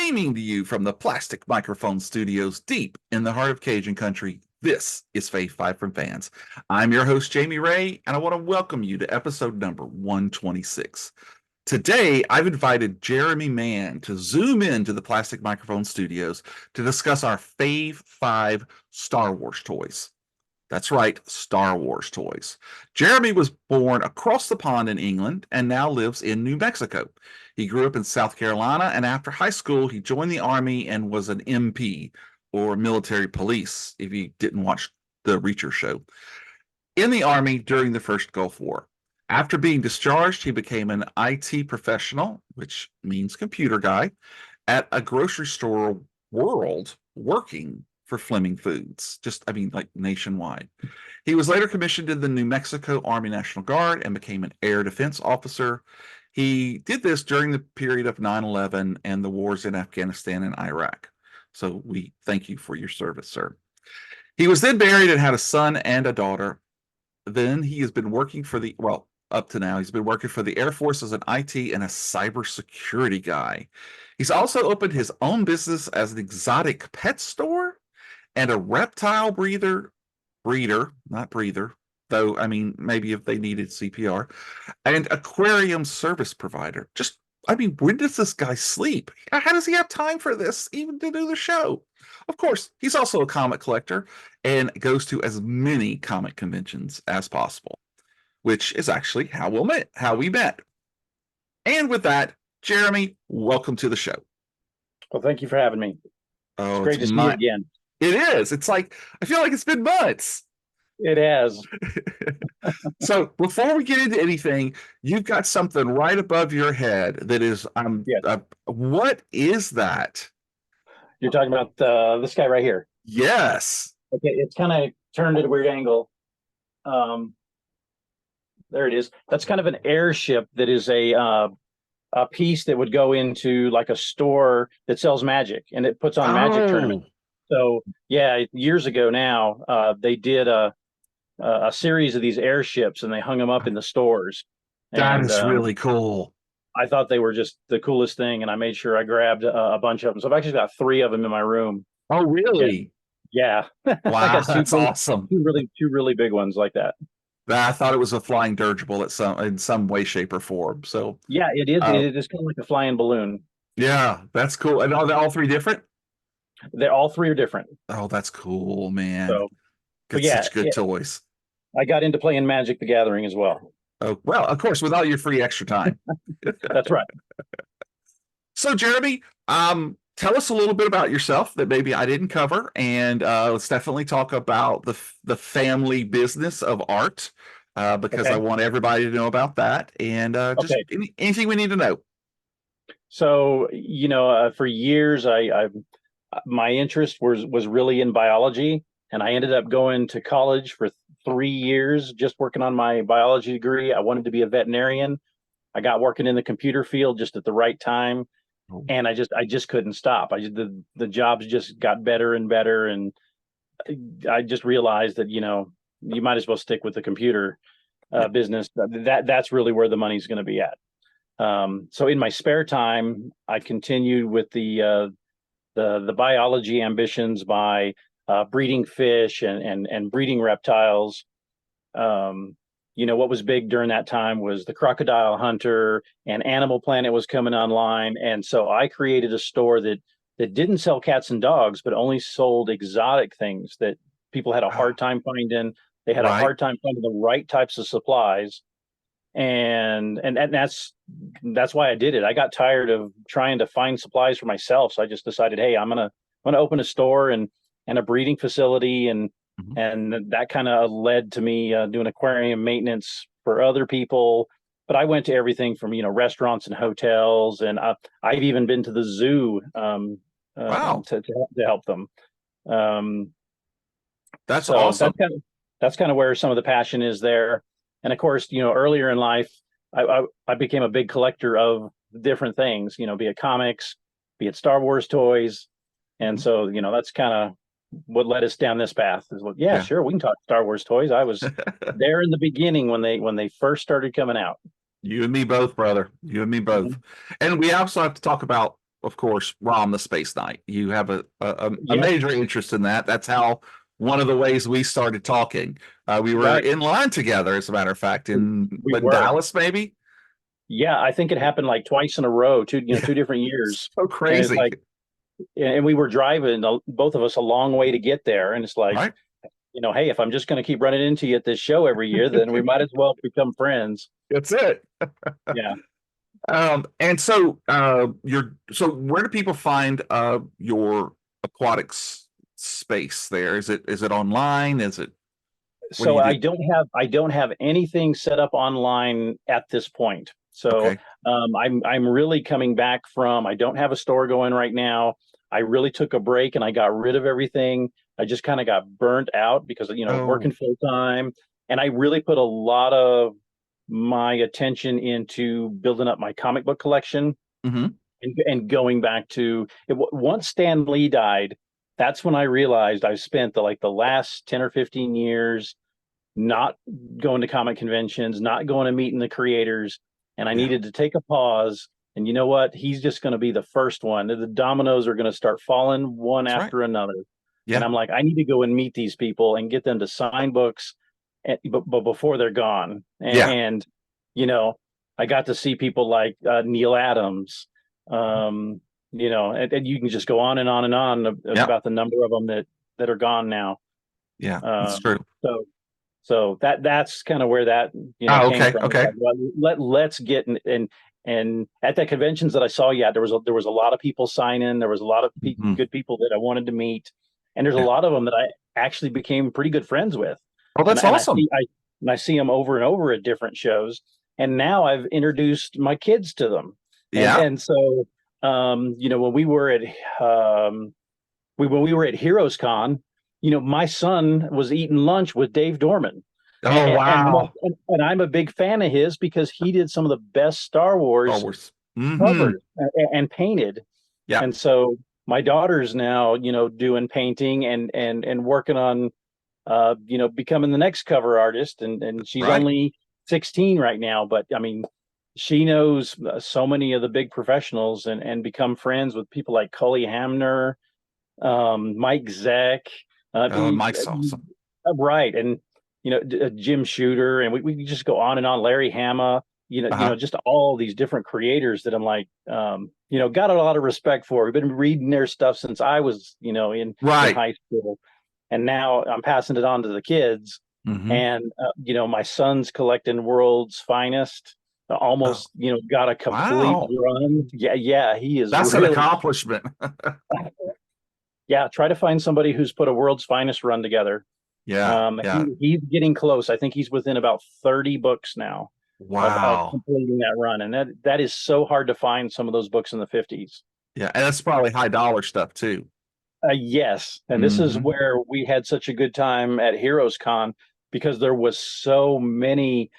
Streaming to you from the Plastic Microphone Studios deep in the heart of Cajun country, this is Fave 5 from Fans. I'm your host, Jamie Ray, and I want to welcome you to episode number 126. Today, I've invited Jeremy M to zoom into the Plastic Microphone Studios to discuss our Fave 5 Star Wars toys. That's right, Star Wars toys. Jeremy was born across the pond in England and now lives in New Mexico. He grew up in South Carolina, and after high school, he joined the Army and was an MP, or military police, if you didn't watch the Reacher show, in the Army during the first Gulf War. After being discharged, he became an IT professional, which means computer guy, at a grocery store world working for Fleming Foods, like nationwide. He was later commissioned in the New Mexico Army National Guard and became an air defense officer. He did this during the period of 9/11 and the wars in Afghanistan and Iraq. So we thank you for your service, sir. He was then married and had a son and a daughter. Then he has been working for up to now, he's been working for the Air Force as an IT and a cybersecurity guy. He's also opened his own business as an exotic pet store and a reptile breeder, not breather, though, I mean, maybe if they needed CPR, and aquarium service provider. When does this guy sleep? How does he have time for this, even to do the show? Of course, he's also a comic collector and goes to as many comic conventions as possible, which is actually how we met. And with that, Jeremy, welcome to the show. Well, thank you for having me. Oh, it's great to see you again. It is. It's like, I feel like it's been months. It has. So before we get into anything, you've got something right above your head that is, yes. What is that? You're talking about this guy right here. Yes. Okay, it's kind of turned at a weird angle. There it is. That's kind of an airship that is a piece that would go into like a store that sells magic, and it puts on magic tournaments. So yeah, years ago now, they did a series of these airships, and they hung them up in the stores. That is really cool. I thought they were just the coolest thing, and I made sure I grabbed a bunch of them. So I've actually got 3 of them in my room. Oh, really? Yeah. Wow, that's awesome. Two really big ones like that. I thought it was a flying dirigible in some way, shape, or form. So yeah, it is. It is kind of like a flying balloon. Yeah, that's cool. And are they all 3 different? They're all 3 are different. Oh, that's cool, man. So, such good toys. I got into playing Magic the Gathering as well. Oh, well, of course, with all your free extra time. That's right. So, Jeremy, tell us a little bit about yourself that maybe I didn't cover, and let's definitely talk about the family business of art, because I want everybody to know about that, and anything we need to know. So, for years, my interest was really in biology, and I ended up going to college for 3 years, just working on my biology degree. I wanted to be a veterinarian. I got working in the computer field just at the right time. And I just couldn't stop. The jobs just got better and better, and I just realized that you might as well stick with the computer business. That's really where the money's going to be at. So in my spare time, I continued with the biology ambitions by breeding fish and breeding reptiles. What was big during that time was the Crocodile Hunter, and Animal Planet was coming online. And so I created a store that didn't sell cats and dogs, but only sold exotic things that people had a hard time finding. They had a hard time finding the right types of supplies. And that's why I did it. I got tired of trying to find supplies for myself. So I just decided, hey, I'm gonna open a store and a breeding facility, and that kind of led to me doing aquarium maintenance for other people. But I went to everything from restaurants and hotels, and I've even been to the zoo to help them. That's awesome. That's kind of where some of the passion is there. And of course, earlier in life, I became a big collector of different things. Be it comics, be it Star Wars toys, and so that's kind of what led us down this path. Sure, we can talk Star Wars toys. I was there in the beginning when they first started coming out. You and me both, brother. You and me both. And we also have to talk about of course, ROM the Space Knight. You have a Yeah, major interest in that. That's how one of the ways we started talking. We were right. in line together, as a matter of fact, We in were. Dallas, maybe. Yeah, I think it happened like twice in a row, Yeah, 2 different years. so And it's crazy, like, and we were driving both of us a long way to get there. And it's like, right? hey, if I'm just going to keep running into you at this show every year, then we might as well become friends. That's it. Yeah. And so so where do people find your aquatics space there? Is it online? Is it what do So you do? I don't have anything set up online at this point. So Okay. I'm really coming back from. I don't have a store going right now. I really took a break and I got rid of everything. I just kind of got burnt out because Oh, working full time, and I really put a lot of my attention into building up my comic book collection hmm, and going back to once Stan Lee died. That's when I realized I've spent the last 10 or 15 years not going to comic conventions, not going to meeting the creators, and I yeah, needed to take a pause. And you know what? He's just going to be the first one. The dominoes are going to start falling one that's right. after another. And Yeah, I'm like, I need to go and meet these people and get them to sign books, but before they're gone. yeah, And I got to see people like Neil Adams. Um, and you can just go on and on and on yeah, about the number of them that are gone now. yeah. That's Um, true. so so that's kind of where that Oh, came okay, from. It's okay. like, well, let's get and at the conventions that I saw, yeah, there was a lot of people signing. There was a lot of Mhm. good people that I wanted to meet, and there's a Yeah. lot of them that I actually became pretty good friends with, Oh, and that's and I awesome. see I and I see them over and over at different shows, and now I've introduced my kids to them, Yeah. and so when we were at when we were at Heroes Con, my son was eating lunch with Dave Dorman. Oh, wow. And I'm a big fan of his because he did some of the best Star Star Wars Wars. Hmm. covers and painted. Yeah. And so my daughter's now, doing painting and working on, becoming the next cover artist. And she's Right. only 16 right now, but I mean, she knows so many of the big professionals and become friends with people like Cully Hamner, Mike Zeck, Oh, Mike's awesome. right, and Jim Shooter, and we just go on and on. Larry Hama, Uh-huh. just all these different creators that I'm like, got a lot of respect for. We've been reading their stuff since I was, in Right. high school, and now I'm passing it on to the kids. Hmm. And my son's collecting World's Finest. Oh, Almost, got a complete wow. run. Yeah, yeah, he is That's an really. accomplishment. Yeah, try to find somebody who's put a World's Finest run together. Yeah. Yeah. He's getting close. I think he's within about 30 books now of Wow. completing that run, and that is so hard to find some of those books in the 50s. Yeah. And that's probably high dollar stuff too. Yes, and this is Hmm. where we had such a good time at Heroes Con because there was so many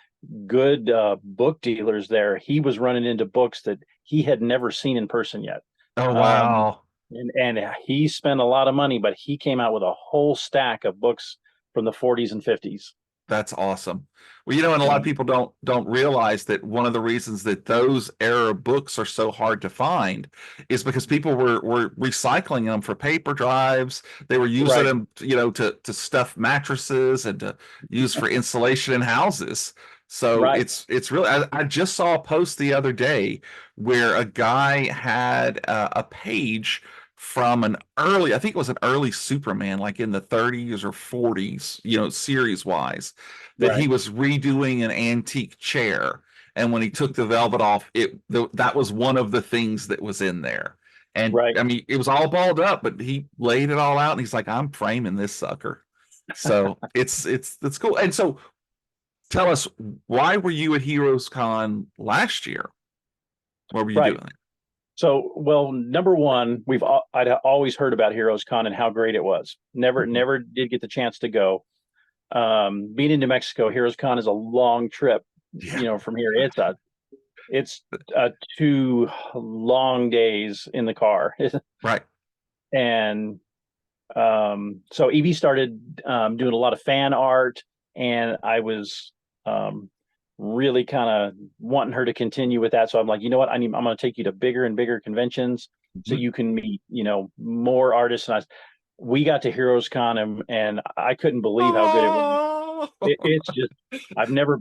good book dealers there. He was running into books that he had never seen in person yet. Oh, Um, wow. and he spent a lot of money, but he came out with a whole stack of books from the 40s and 50s. That's awesome. Well, and a lot Yeah, of people don't realize that one of the reasons that those era books are so hard to find is because people were recycling them for paper drives. They were using right, them, to stuff mattresses and to use for insulation in houses. So right, it's really. I just saw a post the other day where a guy had a page from an early, I think it was an early Superman, like in the 30s or 40s, series wise, that he right, was redoing an antique chair. And when he took the velvet off, that was one of the things that was in there. And right. I mean, it was all balled up, but he laid it all out, and he's like, "I'm framing this sucker." So it's cool. And so, tell us, why were you at Heroes Con last year? What were you Right. doing? So, well, number one, I'd always heard about Heroes Con and how great it was. Mhm. Never did get the chance to go. Being in New Mexico, Heroes Con is a long trip. Yeah, From here, it's 2 long days in the car, right. and so Evie started doing a lot of fan art, and I was really kind of wanting her to continue with that. So I'm like, you know what? I'm going to take you to bigger and bigger conventions. so Mhm. you can meet, more artists. And we got to Heroes Con, and I couldn't believe how good it was. Oh, It's just, I've never,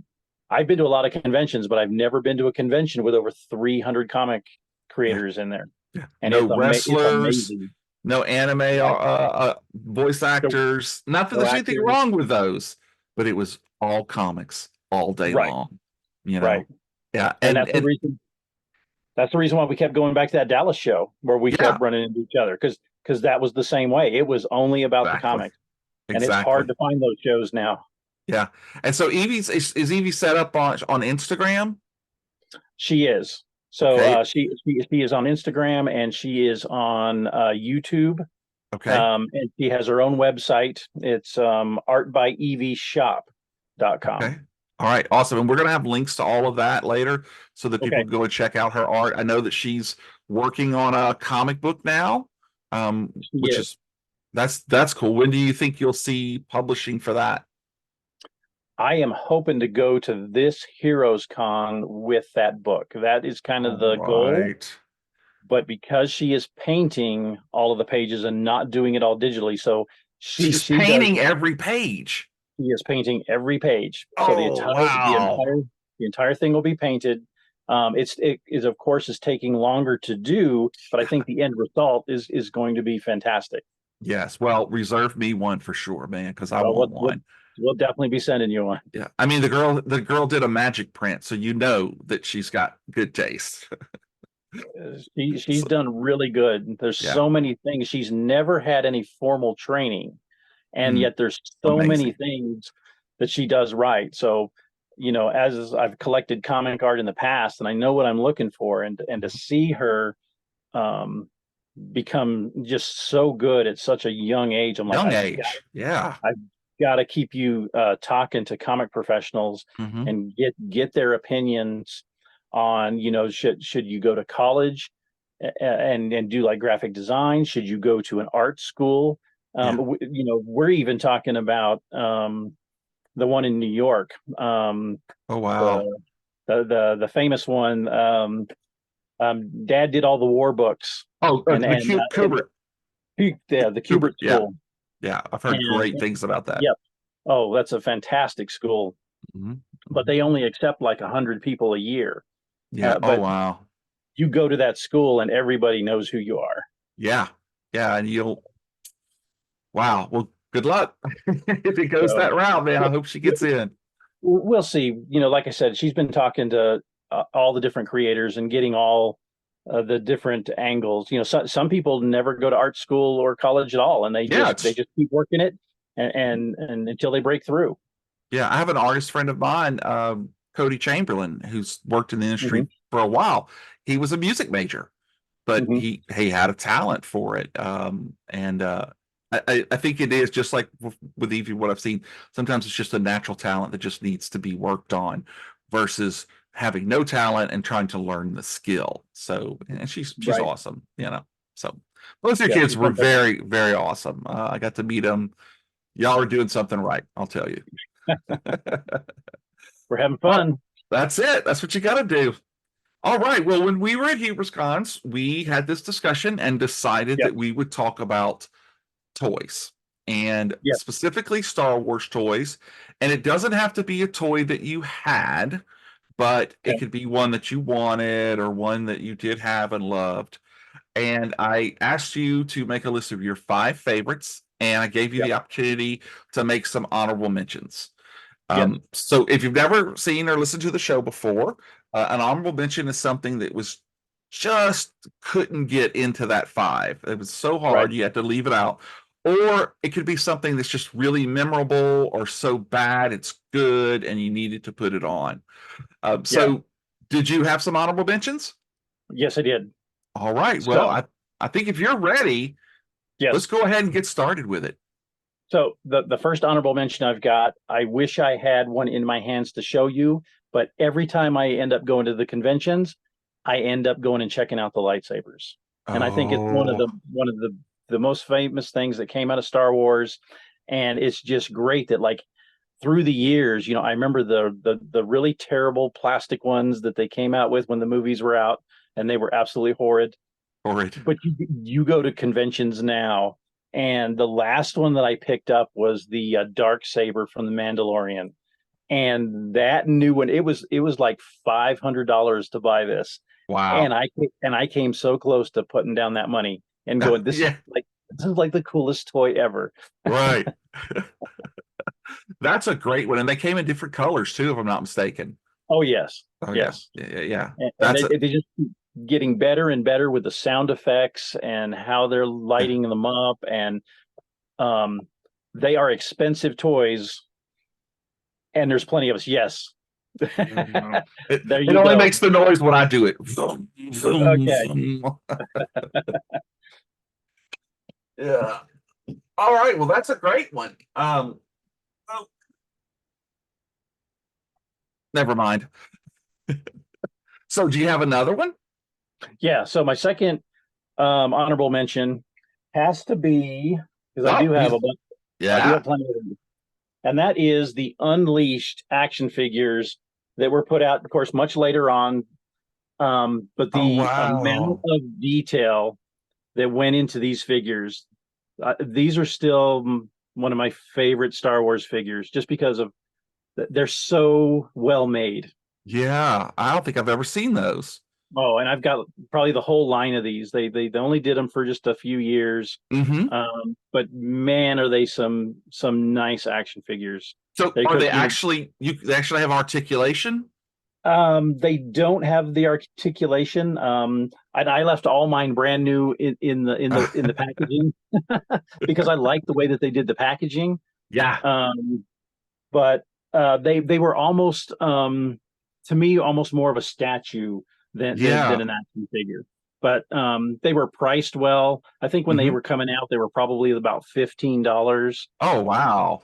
I've been to a lot of conventions, but I've never been to a convention with over 300 comic yeah, creators in there. yeah. And No it's wrestlers, amazing. no anime Right. voice No, actors. Not that no there's anything actors. wrong with those, but it was all comics all day Right. long. You Right. know, yeah, And and that's the reason why we kept going back to that Dallas show where we yeah, kept running into each other, because that was the same way. It was only about the exactly, comics, and it's hard exactly. to find those shows now. Yeah, and so is Evie set up on Instagram? She is. So Okay, she is on Instagram, and she is on YouTube. okay, And she has her own website. It's artbyevshop.com. okay. All right, awesome. And we're gonna have links to all of that later so that people Okay. can go and check out her art. I know that she's working on a comic book now, She which is. is that's cool. When do you think you'll see publishing for that? I am hoping to go to this Heroes Con with that book. That is kind of All the goal. right. But because she is painting all of the pages and not doing it all digitally, so She's she does painting every page. she is painting every page. So Oh, wow. the entire thing will be painted. It is, of course, is taking longer to do, but I think the end result is going to be fantastic. Yes. Well, reserve me one for sure, man, because I Well, want one. we'll definitely be sending you one. Yeah. I mean, the girl did a magic print, so you know that she's got good taste. She's So, done really good. There's yeah. so many things. She's never had any formal training, and Mm, yet there's so many amazing. things that she does right. So, as I've collected comic art in the past, and I know what I'm looking for, and to see her um, become just so good at such a young age, I'm like, Young age. Yeah. I've got to keep you talking to comic professionals Hmm. and get their opinions on, should you go to college and do like graphic design? Should you go to an art school? Yeah. We're even talking about the one in New York, Oh, wow. the the famous one. Dad did all the war books, Oh, the and Kubrick. the Kubrick. Kubert Yeah. School, Yeah. I've heard and great things about that. yep. Oh, that's a fantastic school, Hmm. but they only accept like 100 people a year. Yeah. Oh, But wow. you go to that school and everybody knows who you are. Yeah. Yeah. And wow. Well, good luck. If it goes So that route, man, I hope she gets in. we'll see. Like I said, she's been talking to all the different creators and getting all the different angles. Some people never go to art school or college at all, and Yeah. they just keep working it and until they break through. Yeah. I have an artist friend of mine, Cody Chamberlain, who's worked in the industry Hmm. for a while. He was a music major, but Hmm. he had a talent for it. And I think it is just like with Evie, what I've seen. Sometimes it's just a natural talent that just needs to be worked on versus having no talent and trying to learn the skill. So, and she's Right. awesome, So those two Yeah, kids she's were fantastic. very, very awesome. I got to meet them. Y'all are doing something right, I'll tell you. We're having Well, fun. that's it. That's what you got to do. All right. Well, when we were at HubersCons, we had this discussion and decided Yep. that we would talk about toys and Yep. specifically Star Wars toys. And it doesn't have to be a toy that you had, but it Okay. could be one that you wanted or one that you did have and loved. And I asked you to make a list of your 5 favorites, and I gave you Yep. the opportunity to make some honorable mentions. Yes. So if you've never seen or listened to the show before, an honorable mention is something that was just couldn't get into that 5. It was so Right. hard you had to leave it out. Or it could be something that's just really memorable or so bad it's good and you needed to put it on. Yeah. So did you have some honorable mentions? Yes, I did. All right. Well, So I think if you're ready, let's yes. go ahead and get started with it. So the first honorable mention I've got, I wish I had one in my hands to show you, but every time I end up going to the conventions, I end up going and checking out the lightsabers. And I think it's Oh, one of the most famous things that came out of Star Wars. And it's just great that like through the years, I remember the really terrible plastic ones that they came out with when the movies were out, and they were absolutely horrid. Horrid. but you go to conventions now, and the last one that I picked up was the dark saber from the Mandalorian, and that new one, it was like $500 to buy this, Wow. and I came so close to putting down that money and going, Yeah, this is like the coolest toy ever. right. That's a great one. And they came in different colors too, if I'm not mistaken. Oh yes, Oh yeah. yes, Yeah. and That's they just keep getting better and better with the sound effects and how they're lighting them up, and um, they are expensive toys, and there's plenty of us. Yes, it, there it you only go. makes the noise when I do it. Okay. Yeah. All right. Well, that's a great one. Oh, never mind. So do you have another one? Yeah. So my second honorable mention has to be, because Oh, I do yeah. have plenty of them, and that is the Unleashed action figures that were put out, of course, much later on. But Oh, the amount wow. of detail that went into these figures, these are still one of my favorite Star Wars figures, just because of they're so well made. Yeah. I don't think I've ever seen those. Oh, and I've got probably the whole line of these. They only did them for just a few years, Hmm. but man, are they some nice action figures. So They are could, they actually, they actually have articulation? they don't have the articulation. And I left all mine brand new in the packaging because I like the way that they did the packaging. Yeah. Um, but they were almost, to me, almost more of a statue than Yeah. an action figure. But they were priced well. I think when they Hmm. were coming out, they were probably about $15. Oh, wow.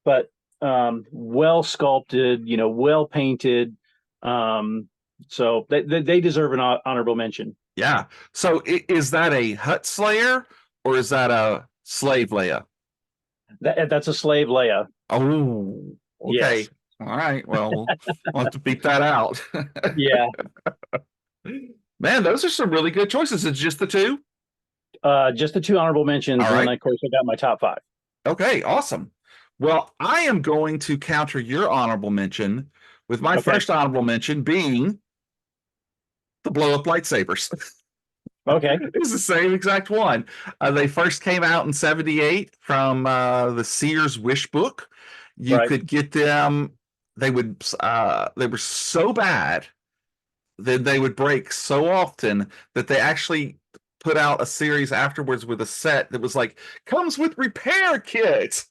But well sculpted, well painted. Um, so they deserve an honorable mention. Yeah. So is that a Hut Slayer or is that a Slave Leia? That's a slave Leia. Oh, okay. Yes. All right. Well, we'll have to beat that out. Yeah. Man, those are some really good choices. It's just the two. Just the two honorable mentions, All and then right. of course I got my top five. Okay, awesome. Well, I am going to counter your honorable mention with my Okay. first honorable mention being the blow up lightsabers. Okay. It's the same exact one. They first came out in '78 from the Sears Wish book. You Right. could get them. They were so bad that they would break so often that they actually put out a series afterwards with a set that was like comes with repair kits.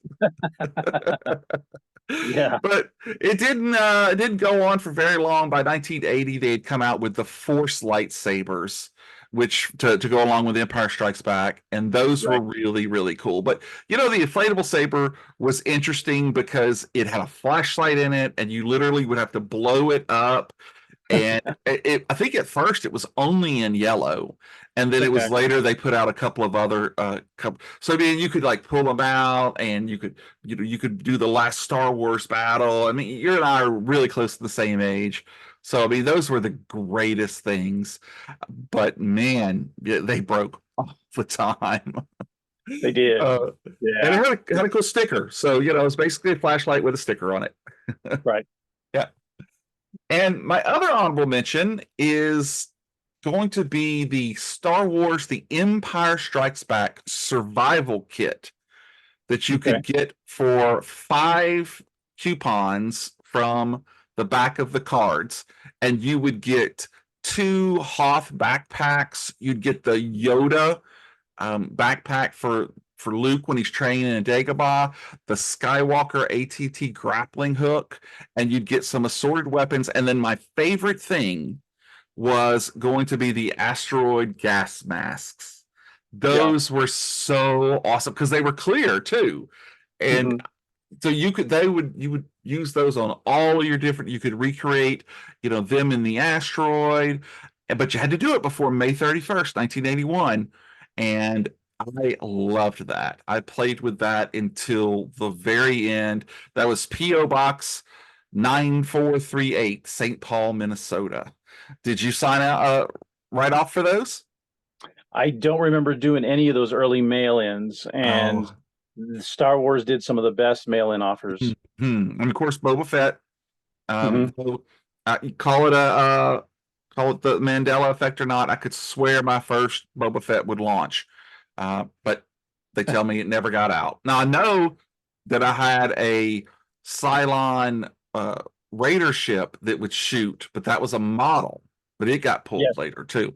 Yeah. But it didn't go on for very long. By 1980, they had come out with the Force lightsabers, which to go along with Empire Strikes Back, and those were Right. really, really cool. But the inflatable saber was interesting because it had a flashlight in it, and you literally would have to blow it up. And I think at first it was only in yellow, and then it was Okay. later they put out a couple of other couple. So I mean, you could like pull them out, and you could do the last Star Wars battle. I mean, you and I are really close to the same age, so I mean, those were the greatest things. But man, yeah, they broke all the time. They did. Uh, and Yeah. it had a cool sticker, so it's basically a flashlight with a sticker on it. Right. Yeah. And my other honorable mention is going to be the Star Wars The Empire Strikes Back survival kit that you Okay. could get for 5 coupons from the back of the cards. And you would get 2 Hoth backpacks. You'd get the Yoda backpack for Luke when he's training in Dagobah, the Skywalker ATT grappling hook, and you'd get some assorted weapons. And then my favorite thing was going to be the asteroid gas masks. Yeah. Those were so awesome because they were clear too. And Hmm. so you would use those on all your different, you could recreate, them in the asteroid, but you had to do it before May 31st, 1981. And I loved that. I played with that until the very end. That was P.O. Box 9438, St. Paul, Minnesota. Did you sign out right off for those? I don't remember doing any of those early mail-ins, and Oh, Star Wars did some of the best mail-in offers. and of course Boba Fett. Hmm. So, you call it call it the Mandela effect or not. I could swear my first Boba Fett would launch, but they tell me it never got out. Now I know that I had a Cylon Raider ship that would shoot, but that was a model, but it got pulled Yes, later too.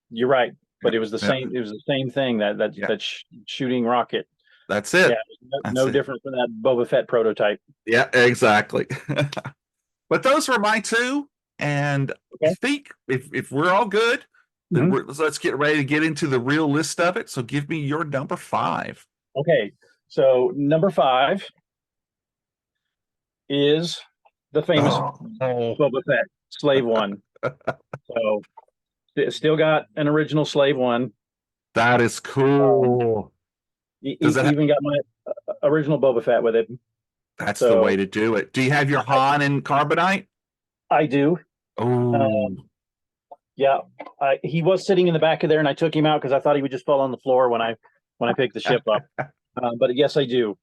you're right. Yeah, But it was the yeah, same. It was the same thing yeah. that shooting rocket. That's Yeah, it. That's no it. different from that Boba Fett prototype. Yeah, exactly. But those were my two, and I Okay. think if we're all good, that Mhm. let's get ready to get into the real list of it. So give me your number five. Okay. So number 5 is the famous Oh, Boba Fett Slave One. So still got an original Slave One. that is Um, cool. Does it? even got my original Boba Fett with it. That's the way So to do it. Do you have your I, Han and Carbonite? I do. Oh, Yeah, he was sitting in the back of there, and I took him out because I thought he would just fall on the floor when I picked the ship up. But yes, I do,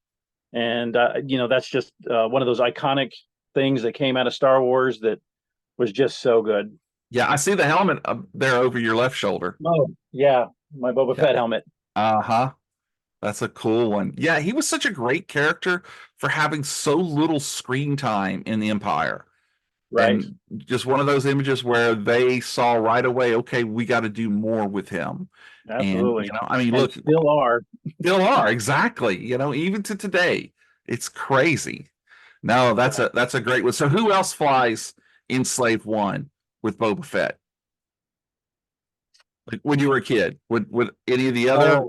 and that's just one of those iconic things that came out of Star Wars that was just so good. yeah. I see the helmet up there over your left shoulder. Oh yeah, my Boba Yeah. Fett helmet. Uh-huh. That's a cool one. Yeah, he was such a great character for having so little screen time in the Empire. Right, And just one of those images where they saw right away, okay, we got to do more with him. And absolutely, I mean, and look, still are. still are exactly. Even to today, it's crazy. No, Right. that's a great one. So who else flies in Slave One with Boba Fett? Like when you were a kid, would any of the other?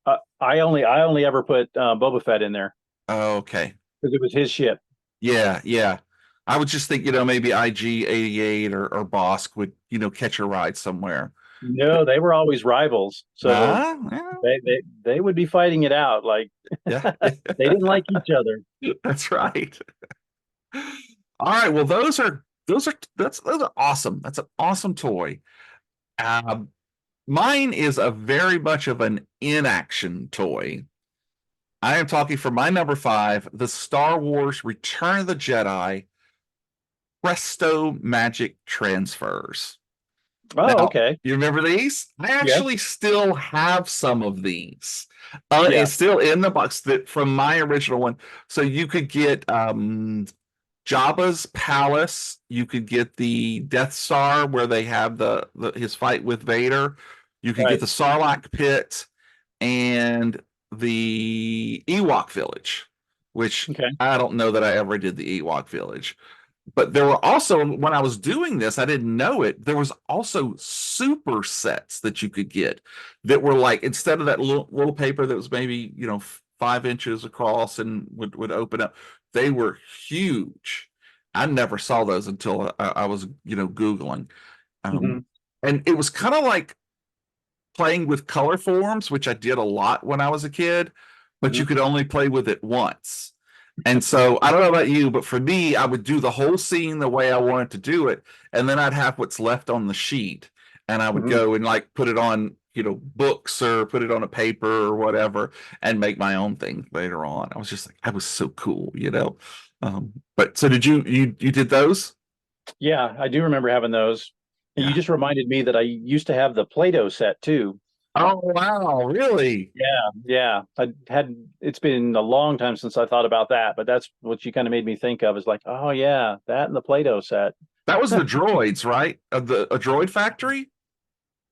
Oh, I only ever put Boba Fett in there Oh, okay, because it was his ship. yeah, yeah. I would just think, maybe IG-88 or Bosk would, catch a ride somewhere. No, they were always rivals, so Ah, yeah, they would be fighting it out. Like yeah. they didn't like each other. That's right. All right. Well, those are awesome. That's an awesome toy. Um, Mine is a very much of an inaction toy. I am talking for my number five, the Star Wars Return of the Jedi Presto Magic Transfers. Oh, Now, okay. you remember these? I Yes. actually still have some of these. Yeah. It's still in the box that from my original one. So you could get Jabba's palace. You could get the Death Star where they have his fight with Vader. You could get Right. the Sarlacc pit and the Ewok village, which Okay. I don't know that I ever did the Ewok village. But there were also, when I was doing this, I didn't know it. There was also super sets that you could get that were like, instead of that little paper that was maybe 5 inches across and would open up, they were huge. I never saw those until I was Googling. Hmm. Um, and it was kind of like playing with color forms, which I did a lot when I was a kid, but you Hmm. could only play with it once. And so I don't know about you, but for me, I would do the whole scene the way I wanted to do it, and then I'd have what's left on the sheet, and I would Hmm. go and like put it on, books or put it on a paper or whatever, and make my own thing later on. I was just like, I was so cool. But so did you did those? Yeah, I do remember having those. And you Yeah. just reminded me that I used to have the Play-Doh set too. Oh wow, really? Yeah, yeah. It's been a long time since I thought about that, but that's what you kind of made me think of is like, oh yeah, that and the Play-Doh set. That was the droids, right? A droid factory?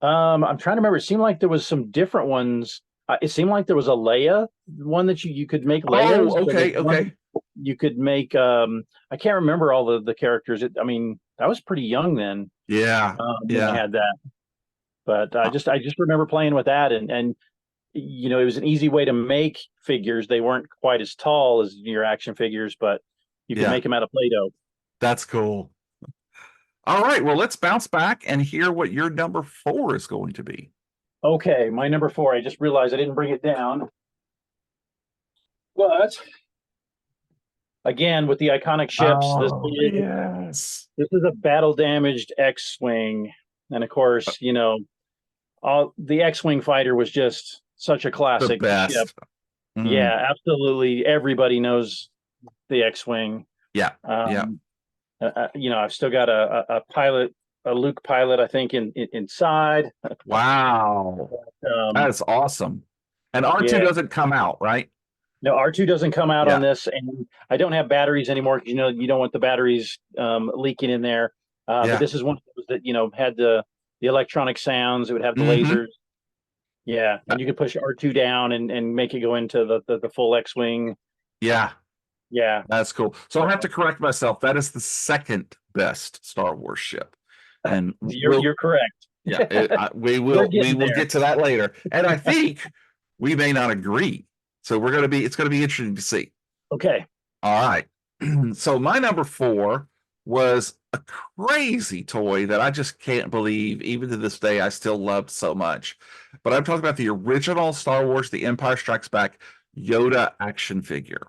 I'm trying to remember. It seemed like there was some different ones. It seemed like there was a Leia one that you could make Leias. Oh, There was okay, one okay. you could make. I can't remember all the characters. I mean, I was pretty young then Yeah, when I yeah. had that. But I just remember playing with that, and it was an easy way to make figures. They weren't quite as tall as your action figures, but you could Yeah, make them out of Play-Doh. that's cool. All right, well, let's bounce back and hear what your number four is going to be. Okay, my number 4. I just realized I didn't bring it down, but again with the iconic ships, this Oh, is yes. this is a battle damaged X-wing, and of course, the X-Wing fighter was just such a The classic ship. best. Mm, Yeah, absolutely. Everybody knows the X-Wing. yeah. Yeah. Um, I've still got a pilot, a Luke pilot, I think, inside. Wow. Um, That's awesome. And R2 yeah. doesn't come out, right? No, R2 doesn't come out on Yeah. this, and I don't have batteries anymore because you don't want the batteries leaking in there. But Yeah. this is one of those that had the electronic sounds. It would have the Hmm. lasers. Yeah, and you could push R2 down and make it go into the full X-wing. Yeah. Yeah, That's cool. So I have to correct myself. That is the second best Star Wars ship. And you're correct. yeah, we We're we getting will there. get to that later. And I think we may not agree. So it's going to be interesting to see. Okay. All right. So my number 4 was a crazy toy that I just can't believe, even to this day, I still loved so much. But I'm talking about the original Star Wars, The Empire Strikes Back Yoda action figure.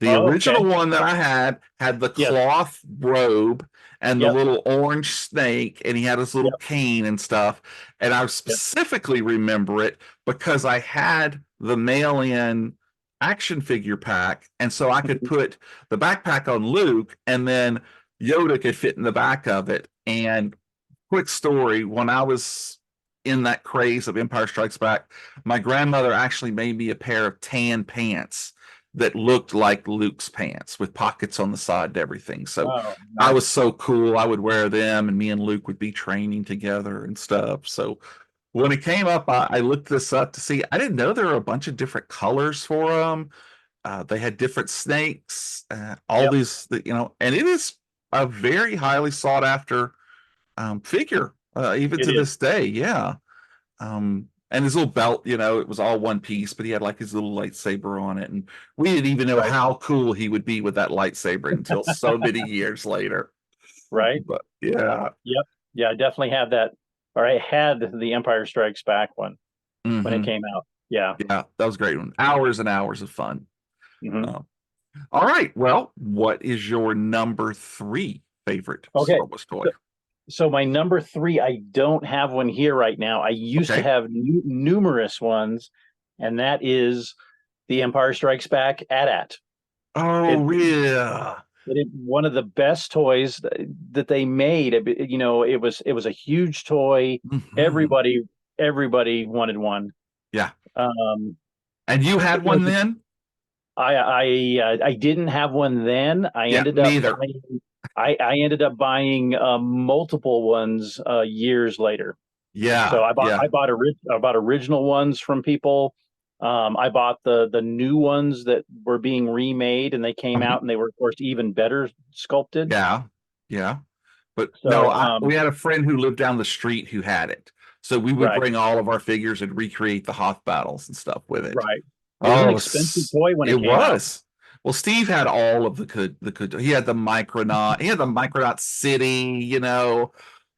The Oh, original okay. one that I had the Yes. cloth robe and the Yep. little orange snake, and he had his little Yep. cane and stuff. And I Yep. specifically remember it because I had the mail-in action figure pack, and so I could put the backpack on Luke, and then Yoda could fit in the back of it. And quick story, when I was in that craze of Empire Strikes Back, my grandmother actually made me a pair of tan pants that looked like Luke's pants with pockets on the side and everything. So Oh, I was nice. so cool. I would wear them, and me and Luke would be training together and stuff. So when it came up, I looked this up to see. I didn't know there were a bunch of different colors for them. They had different snakes, all Yep. these, and it is a very highly sought after figure, even It to is. this day. Yeah. And his little belt, it was all one piece, but he had like his little lightsaber on it. And we didn't even know Right. how cool he would be with that lightsaber until so many years later. Right. But yeah. Yep. Yeah, I definitely had that, or I had the Empire Strikes Back one when it Hmm. came out. Yeah. Yeah, that was a great one. Hours and hours of fun. Hmm. Um, all right. Well, what is your number 3 favorite Okay. Star Wars toy? So my number 3, I don't have one here right now. I used to Okay. have numerous ones, and that is the Empire Strikes Back AT-AT. It, Oh, yeah. it is one of the best toys that they made. It was a huge toy. Hmm. Everybody wanted one. Yeah. Um, And you had you one know, then? I didn't have one then. Yeah, neither. I ended up buying multiple ones years later. So Yeah. Yeah. I bought original ones from people. I bought the new ones that were being remade, and they came Mhm. out, and they were, of course, even better sculpted. Yeah. Yeah. But no, So we had a friend who lived down the street who had it. So we would right, bring all of our figures and recreate the Hoth battles and stuff with it. right. It was an Oh, expensive toy when it it came out. was. Well, Steve had all of he had the Micronaut, he had the Micronaut City,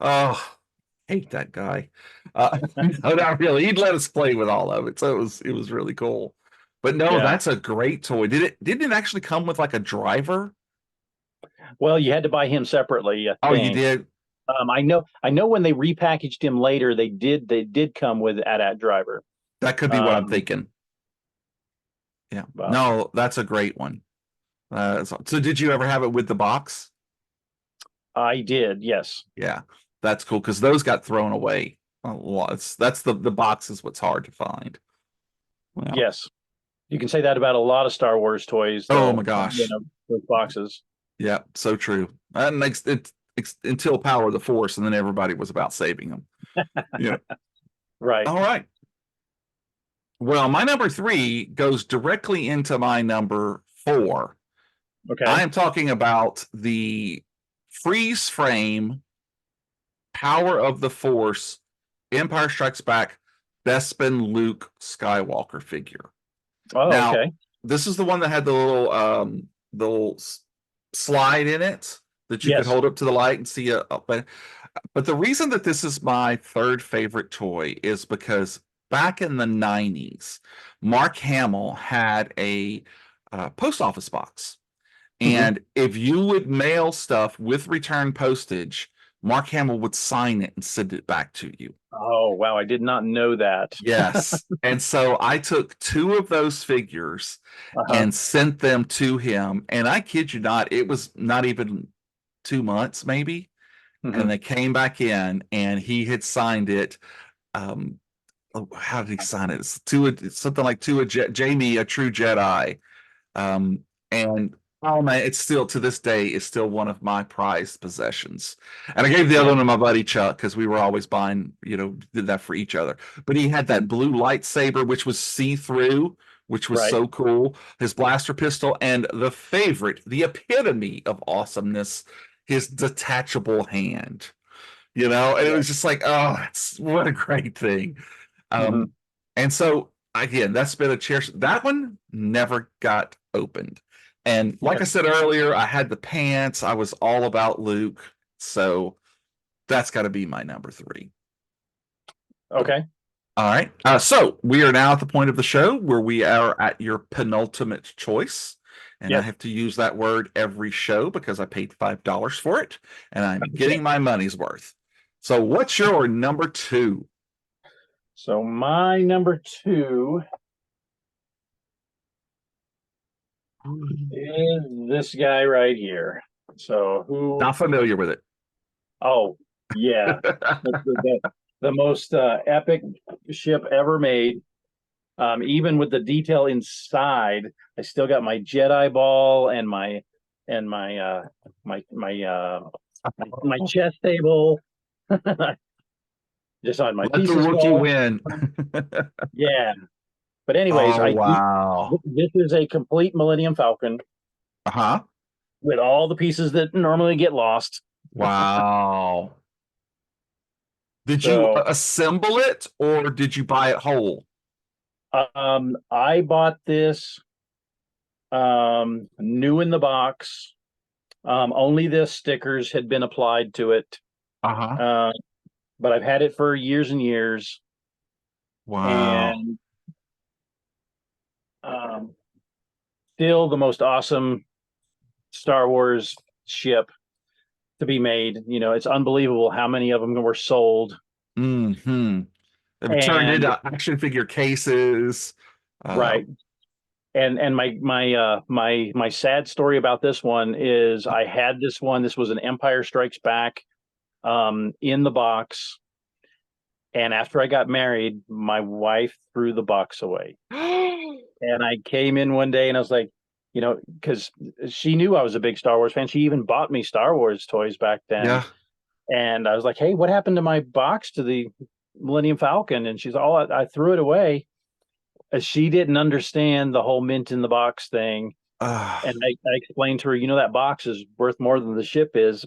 Oh, hate that guy. No, not really. He'd let us play with all of it. So it was really cool. But no, Yeah. that's a great toy. Didn't it actually come with like a driver? Well, you had to buy him separately, I Oh, you think. did? I know when they repackaged him later, they did come with AT-AT driver. That could be what I'm Um, thinking. Yeah. well, No, that's a great one. So did you ever have it with the box? I did, yes. Yeah, that's cool because those got thrown away a lot. That's the box is what's hard to find. Well, Yes. You can say that about a lot of Star Wars toys, oh my though. gosh. Those boxes. Yeah, so true. That makes it until Power of the Force, and then everybody was about saving them. Yeah. Right. All right. Well, my number 3 goes directly into my number 4. I Okay. am talking about the freeze frame Power of the Force Empire Strikes Back Bespin Luke Skywalker figure. Oh, Now, okay. this is the one that had the little slide in it that you could Yes. hold up to the light and see but the reason that this is my third favorite toy is because back in the 90s, Mark Hamill had a post office box. Hmm. And if you would mail stuff with return postage Mark Hamill would sign it and send it back to you. Oh, wow. I did not know that. Yes. And so I took two of those figures Uh-huh. and sent them to him. And I kid you not, it was not even 2 months, maybe. And Hmm. they came back in and he had signed it. Um, oh, how did he sign it? It's something like Jamie, a true Jedi. And oh man, it's still to this day is still one of my prized possessions. And I gave the other Yeah. one to my buddy Chuck because we were always buying, did that for each other. But he had that blue lightsaber, which was see-through, which was Right. so cool. His blaster pistol, and the favorite, the epitome of awesomeness, his detachable hand. And it Yeah. was just like, oh, what a great thing. Hmm. Um, and so again, that's been a cherish. That one never got opened. And like Yeah. I said earlier, I had the pants. I was all about Luke. So that's got to be my number three. So, Okay. all right. So we are now at the point of the show where we are at your penultimate choice. And I Yep. have to use that word every show because I paid $5 for it and I'm Okay. getting my money's worth. So what's your number two? So my number two is this guy right here. So who? Not familiar with it. Oh, yeah. The most epic ship ever made. Even with the detail inside, I still got my Jedi ball and my chess table. Just on my Let the pieces rookie wall. win. Yeah. But anyways, Oh, I wow. this is a complete Millennium Falcon Uh-huh. with all the pieces that normally get lost. Wow. Did you So assemble it or did you buy it whole? I bought this new in the box. Only the stickers had been applied to it. Uh-huh. Uh, but I've had it for years and years. Wow. And um, still the most awesome Star Wars ship to be made. It's unbelievable how many of them were sold. Mm-hmm. They were turned And into action figure cases. Uh, right. And my sad story about this one is I had this one. This was an Empire Strikes Back in the box. And after I got married, my wife threw the box away. And I came in one day and I was like, because she knew I was a big Star Wars fan. She even bought me Star Wars toys back then. yeah. And I was like, hey, what happened to my box to the Millennium Falcon? And she's all, I threw it away. She didn't understand the whole mint in the box thing. And I explained to her, that box is worth more than the ship is.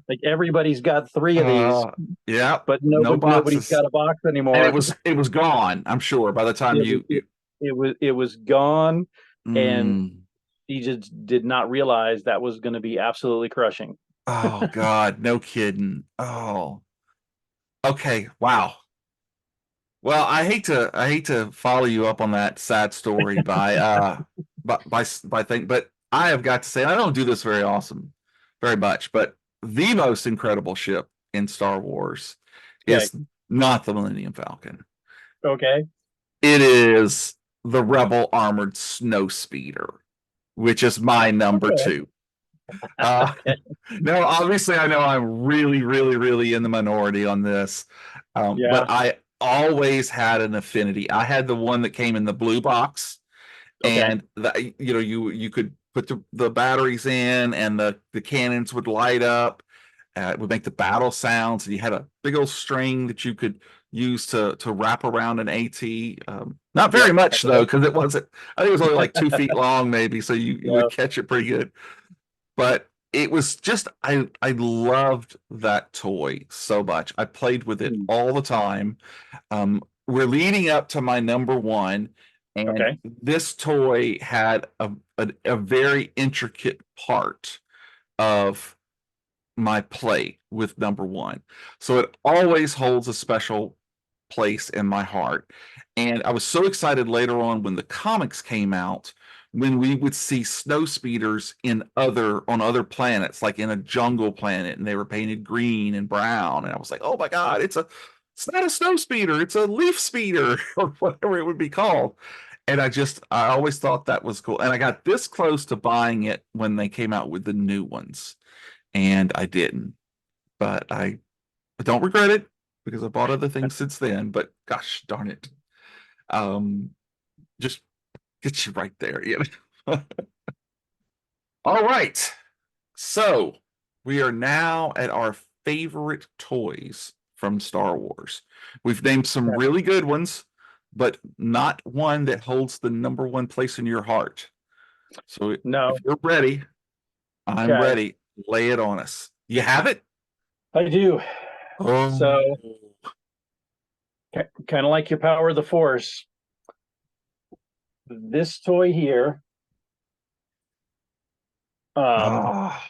Like everybody's got three of these, Yeah. but No nobody's boxes. got a box And anymore. it was gone, I'm sure, by the time It was you, it, it was gone, and mm. he just did not realize that was going to be absolutely crushing. Oh God, no kidding. Oh, okay. Wow. Well, I hate to follow you up on that sad story by thing, but I have got to say I don't do this very much, but the most incredible ship in Star Wars Okay. is not the Millennium Falcon. Okay. It is the Rebel Armored Snow Speeder, which is my number Okay. two. Uh, Okay. no, obviously, I know I'm really, really, really in the minority on this, but Yeah. I always had an affinity. I had the one that came in the blue box, Okay. and you could put the batteries in, and the cannons would light up. It would make the battle sounds, and you had a big old string that you could use to wrap around an AT. Not very Yep. much though, Okay. because it wasn't. I think it was only like 2 feet long, maybe, so you Yeah. would catch it pretty good. But it was just I loved that toy so much. I played with it Hmm. all the time. We're leading up to my number one, and Okay. this toy had a very intricate part of my play with number one. So it always holds a special place in my heart. And I was so excited later on when the comics came out when we would see snow speeders on other planets, like in a jungle planet, and they were painted green and brown, and I was like, oh my god, it's not a snow speeder, it's a leaf speeder or whatever it would be called. And I always thought that was cool. And I got this close to buying it when they came out with the new ones, and I didn't. But I don't regret it because I bought other things since then. But gosh darn it. Um, just get you right there, you know. All right. So we are now at our favorite toys from Star Wars. We've named some really good ones, but not one that holds the number one place in your heart. So No. if you're ready, I'm Okay. ready. Lay it on us. You have it? I do. Oh, So kind of like your power of the Force. This toy here, ah,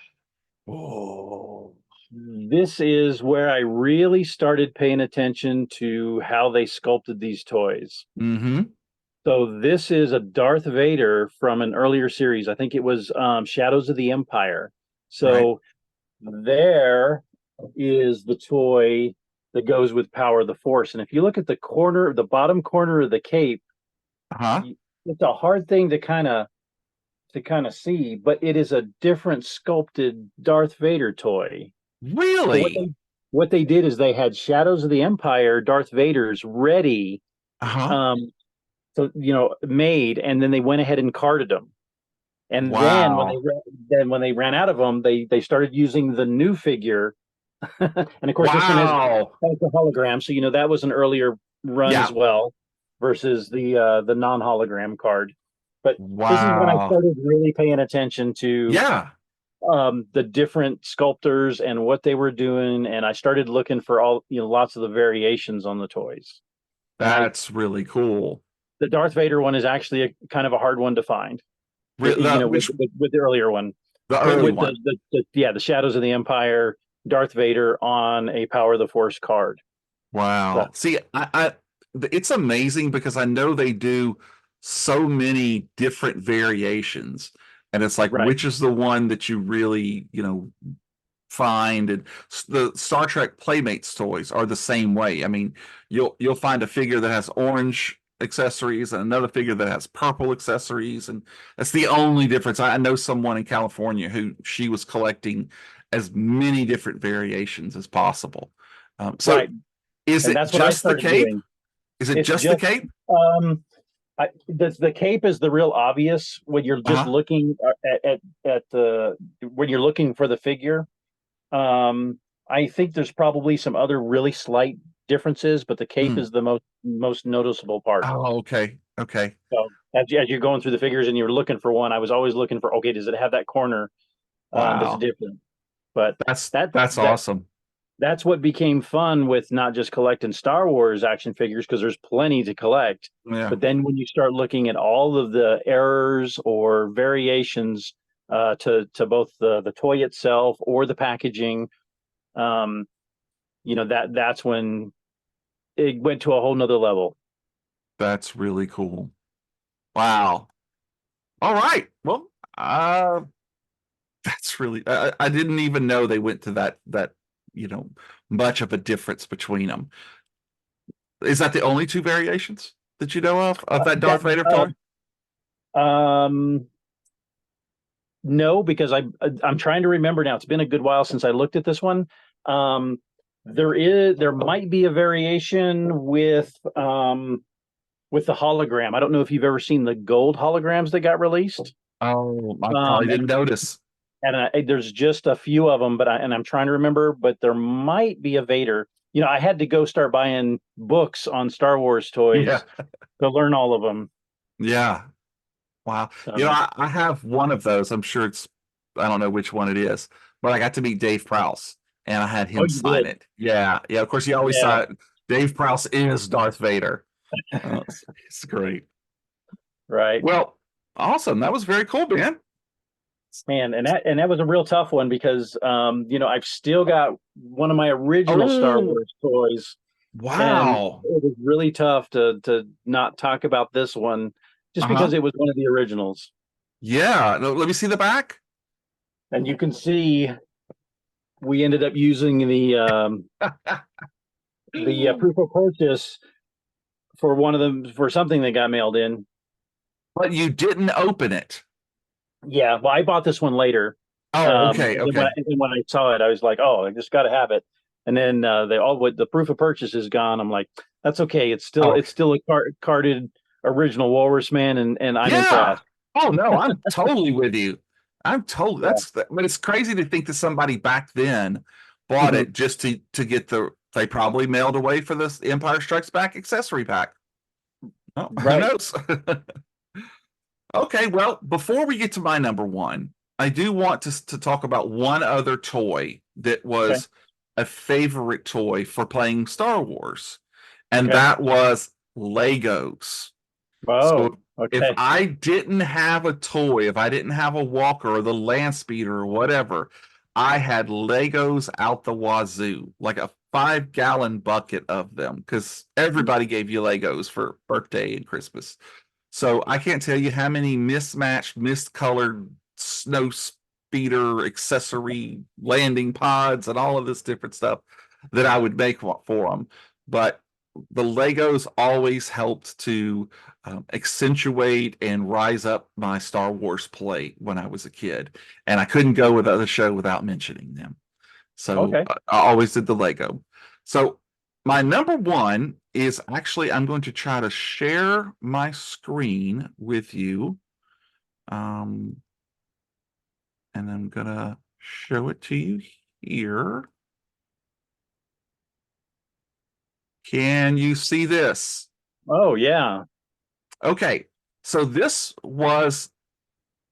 oh, this is where I really started paying attention to how they sculpted these toys. mm-hmm. So this is a Darth Vader from an earlier series. I think it was Shadows of the Empire. Right. So there is the toy that goes with Power of the Force. And if you look at the bottom corner of the cape, Uh-huh. it's a hard thing to kind of see, but it is a different sculpted Darth Vader toy. So Really? what they did is they had Shadows of the Empire Darth Vader's ready, Uh-huh. um, so made, and then they went ahead and carded them. And then Wow. when they ran out of them, they started using the new figure. And of course, this one has Wow. the hologram, so that was an earlier run Yeah. as well, versus the non-hologram card. But this is when I Wow. started really paying attention to Yeah. the different sculptors and what they were doing, and I started looking for all lots of the variations on the toys. And That's really cool. the Darth Vader one is actually a kind of a hard one to find. Which With the earlier one, the but early with one. the Shadows of the Empire Darth Vader on a Power of the Force card. So, Wow. See, it's amazing because I know they do so many different variations, and it's like, right, which is the one that you really, find? And the Star Trek Playmates toys are the same way. I mean, you'll find a figure that has orange accessories and another figure that has purple accessories, and that's the only difference. I know someone in California who she was collecting as many different variations as possible. So right, is and it that's what I just the started cape? doing. Is it It's just the just cape? the cape is the real obvious when you're just Uh-huh. looking at the when you're looking for the figure. I think there's probably some other really slight differences, but the cape Mm. is the most noticeable part. Oh, okay. Okay. So as you're going through the figures and you're looking for one, I was always looking for, okay, does it have that corner that's Wow. different? But That's that that's that awesome. that's what became fun with not just collecting Star Wars action figures, because there's plenty to collect. Yeah. But then when you start looking at all of the errors or variations to both the toy itself or the packaging, um, that's when it went to a whole nother level. That's really cool. Wow. All right. Well, that's really I didn't even know they went to that you know much of a difference between them. Is that the only two variations that you know of that That Darth Vader toy? um, no, because I'm trying to remember now. It's been a good while since I looked at this one. Um, there might be a variation with the hologram. I don't know if you've ever seen the gold holograms that got released. Oh, I probably Um, didn't notice. and there's just a few of them, but I'm trying to remember. But there might be a Vader. I had to go start buying books on Star Wars Yeah. toys to learn all of them. Yeah. Wow. So, I have one of those. I'm sure I don't know which one it is, but I got to meet Dave Prowse and I had oh, him you sign did? it. Yeah. Yeah. Of course, you always Yeah, sign it. Dave Prowse is Darth Vader. It's great. right. Well, awesome. That was very cool, man. Man, and that was a real tough one because I've still got one of my original Star Oh, Wars toys, and wow. it was really tough to not talk about this one just Uh-huh. because it was one of the originals. Yeah. No, let me see the back. And you can see we ended up using the proof of purchase for one of them for something that got mailed in. But you didn't open it. Yeah, well, I bought this one later. Oh, okay, And then when okay. I saw it, I was like, "Oh, I just got to have it." And then the proof of purchase is gone. I'm like, "That's okay. It's Okay. still a carded original Walrus Man, and I'm Yeah. impressed." Oh no, I'm totally with you. I'm totally Yeah. but it's crazy to think that somebody back then bought Mhm. it just to get they probably mailed away for this Empire Strikes Back accessory pack. Oh, who Right. knows? Okay, well, before we get to my number one, I do want to talk about one other toy that Okay. was a favorite toy for playing Star Wars, and Okay. that was Legos. Oh. So if Okay. I didn't have a toy, if I didn't have a walker or the land speeder or whatever, I had Legos out the wazoo, like a 5 gallon bucket of them, because everybody gave you Legos for birthday and Christmas. So I can't tell you how many mismatched, miscolored snow speeder accessory landing pods and all of this different stuff that I would make for them. But the Legos always helped to accentuate and rise up my Star Wars play when I was a kid. And I couldn't go without the show without mentioning them. So Okay. I always did the Lego. So my number one is actually, I'm going to try to share my screen with you. Um, and I'm going to show it to you here. Can you see this? Oh yeah. Okay. So this was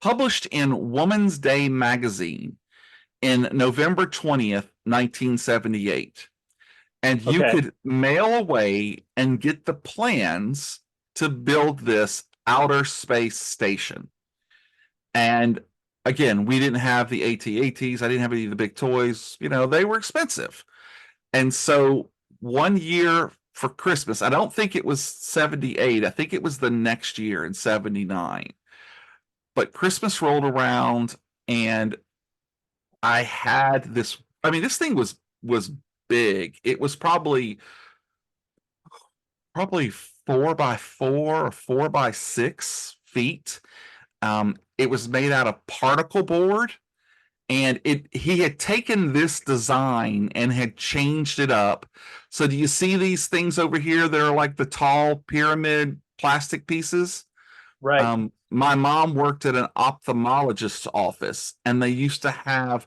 published in Woman's Day magazine in November 20th, 1978. And you Okay. could mail away and get the plans to build this outer space station. And again, we didn't have the AT-ATs. I didn't have any of the big toys. You know, they were expensive. And so one year for Christmas, I don't think it was 78. I think it was the next year in 79. But Christmas rolled around and I had this. I mean, this thing was big. It was probably 4 by 4 or 4 by 6 feet. It was made out of particle board, and he had taken this design and had changed it up. So do you see these things over here? They're like the tall pyramid plastic pieces. Right. My mom worked at an ophthalmologist's office, and they used to have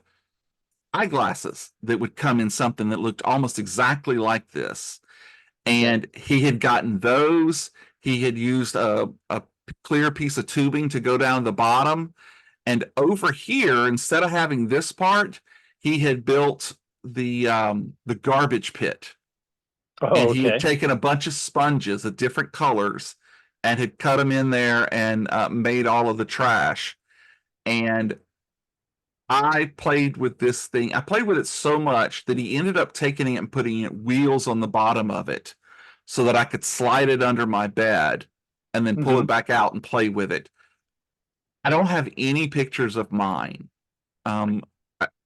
eyeglasses that would come in something that looked almost exactly like this. Okay. And he had gotten those. He had used a clear piece of tubing to go down the bottom. And over here, instead of having this part, he had built the garbage pit. Oh, And he had okay. taken a bunch of sponges of different colors and had cut them in there and made all of the trash. And I played with this thing. I played with it so much that he ended up taking it and putting it wheels on the bottom of it so that I could slide it under my bed and then pull Hmm. it back out and play with it. I don't have any pictures of mine. Um,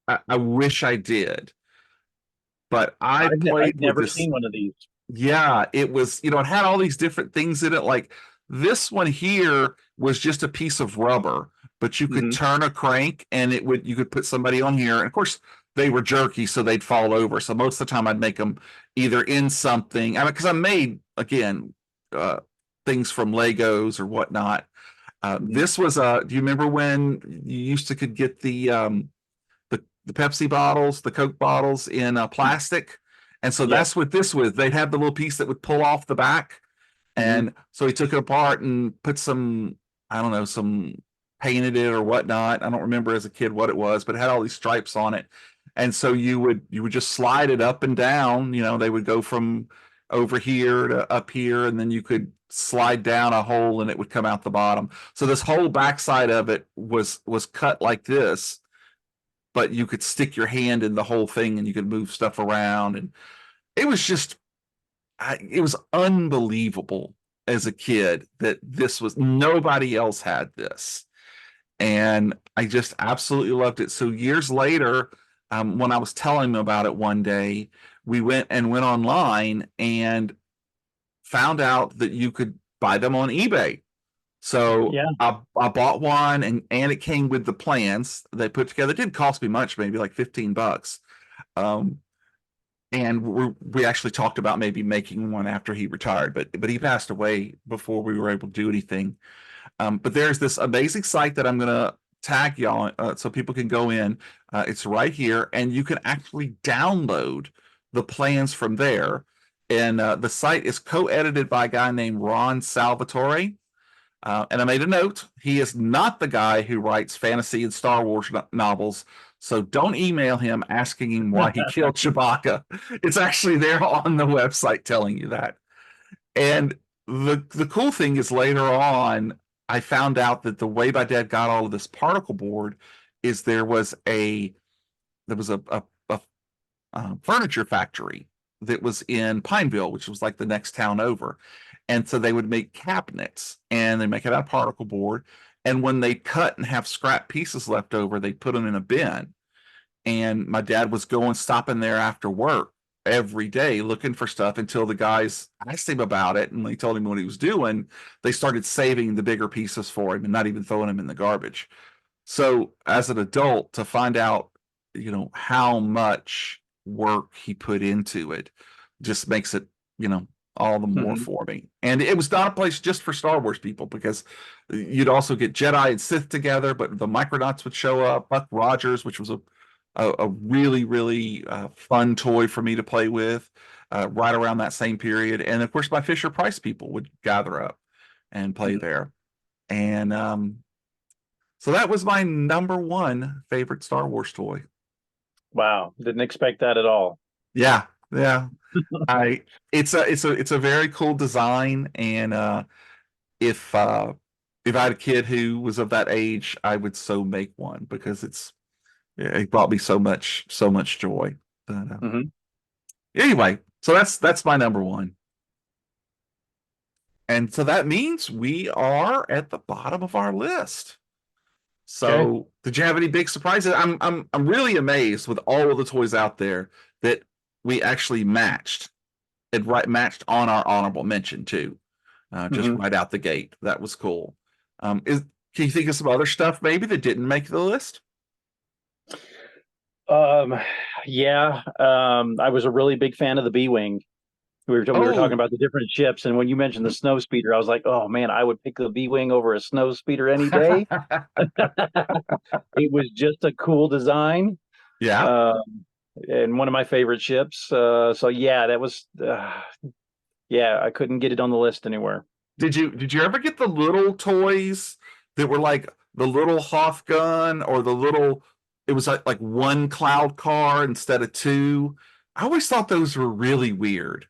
I wish I did, but I I've played with never this. seen one of these. Yeah, it was, it had all these different things in it. Like this one here was just a piece of rubber, but you could Hmm. turn a crank and you could put somebody on here. And of course, they were jerky, so they'd fall over. So most of the time I'd make them either in something. I mean, because I made, again, uh, things from Legos or whatnot. Hmm. This was, do you remember when you used to could get the Pepsi bottles, the Coke bottles in plastic. And so Yes. that's what this was. They'd have the little piece that would pull off the back. Hmm. And so he took it apart and put some, I don't know, some painted it or whatnot. I don't remember as a kid what it was, but it had all these stripes on it. And so you would just slide it up and down. They would go from over here to up here, and then you could slide down a hole and it would come out the bottom. So this whole backside of it was cut like this, but you could stick your hand in the whole thing and you could move stuff around. And it was just, it was unbelievable as a kid that this was, nobody else had this. and I just absolutely loved it. So years later, when I was telling him about it one day, we went online and found out that you could buy them on eBay. So Yeah. I bought one, and it came with the plans they put together. It didn't cost me much, maybe like $15. Um, and we actually talked about maybe making one after he retired, but he passed away before we were able to do anything. But there's this amazing site that I'm gonna tag y'all so people can go in. It's right here, and you can actually download the plans from there. And the site is co-edited by a guy named Ron Salvatore. And I made a note. He is not the guy who writes fantasy and Star Wars novels. So don't email him asking him why he killed Chewbacca. It's actually there on the website telling you that. And the cool thing is later on, I found out that the way my dad got all of this particle board is there was a furniture factory that was in Pineville, which was like the next town over. And so they would make cabinets and they make it out of particle board. And when they cut and have scrap pieces left over, they put them in a bin. And my dad was stopping there after work every day looking for stuff until the guys asked him about it and they told him what he was doing. They started saving the bigger pieces for him and not even throwing them in the garbage. So as an adult, to find out, how much work he put into it just makes it, all the more Mhm. for me. And it was not a place just for Star Wars people, because you'd also get Jedi and Sith together, but the Micronauts would show up, Buck Rogers, which was a really, really fun toy for me to play with right around that same period. And of course, my Fisher Price people would gather up and play Mhm. there. And so that was my number one favorite Star Wars toy. Wow, didn't expect that at all. Yeah, yeah. I it's a very cool design, and if I had a kid who was of that age, I would so make one because it brought me so much joy. But Mhm. anyway, so that's my number one. And so that means we are at the bottom of our list. Okay. So, did you have any big surprises? I'm really amazed with all of the toys out there that we actually matched. It matched on our honorable mention too, just Mhm. right out the gate. That was cool. Is Can you think of some other stuff maybe that didn't make the list? Um, yeah. I was a really big fan of the B-wing. We were talking Oh, about the different ships, and when you mentioned the snow speeder, I was like, oh man, I would pick the B-wing over a snow speeder any day. It was just a cool design, yeah. um, and one of my favorite ships. So yeah, that was yeah, I couldn't get it on the list anywhere. Did you ever get the little toys that were like the little Hoth gun or the little? It was like one cloud car instead of two. I always thought those were really weird.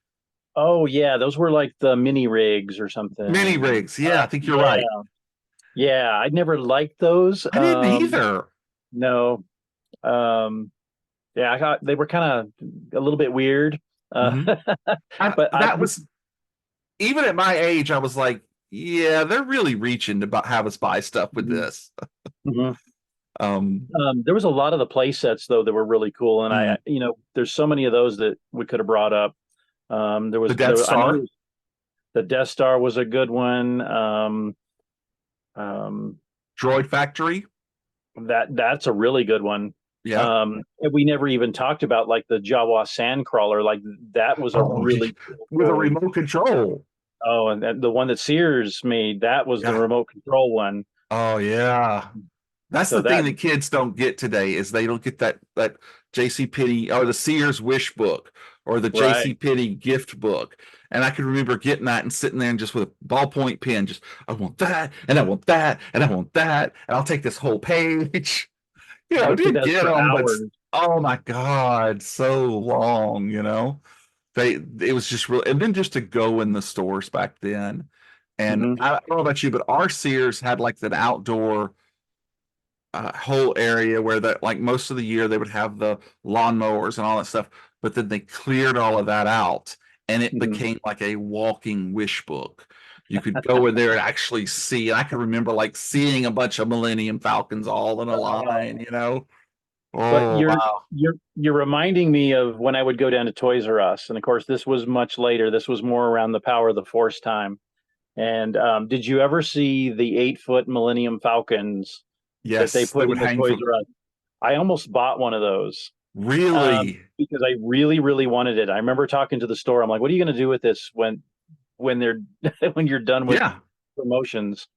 Oh yeah, those were like the mini rigs or Mini something. rigs. Yeah, I think you're Yeah, right. yeah, I never liked those. I didn't either. No, um, yeah, I thought they were kind of a little bit weird. Hmm. But I, That was even at my age. I was like, yeah, they're really reaching to have us buy stuff with Mhm, this. mhm. Um, There was a lot of the play sets though that were really cool, and mm, there's so many of those that we could have brought up. the Death I know Star. the Death Star was a good one. Um, Droid Factory. that's a really good one. Yeah. And we never even talked about like the Jawa Sandcrawler. Like that was a Oh, really cool with a toy. remote control. Oh, and the one that Sears made, that was the Yeah. remote control one. Oh, yeah. That's So the thing that that kids don't get today is they don't get that J.C. Penney or the Sears Wish book or the right. J.C. Penney gift book. And I can remember getting that and sitting there and just with a ballpoint pen, just I want that and I want that and I want that and I'll take this whole page. Looked at Did those get for them, but hours. oh my God, so long. It was just real, and then just to go in the stores back then. And Hmm. I don't know about you, but our Sears had like that outdoor whole area where that like most of the year they would have the lawnmowers and all that stuff, but then they cleared all of that out and it Hmm. became like a walking wish book. You could go in there and actually see. I can remember like seeing a bunch of Millennium Falcons all in a line, you know. But Oh you're wow. you're you're reminding me of when I would go down to Toys R Us, and of course this was much later. This was more around the Power of the Force time. And did you ever see the 8-foot Millennium Falcons that they Yes, they put would in the hang Toys from R Us? I almost bought one of those really. because I really, really wanted it. I remember talking to the store. I'm like, "What are you going to do with this when they're when you're done with Yeah. promotions?"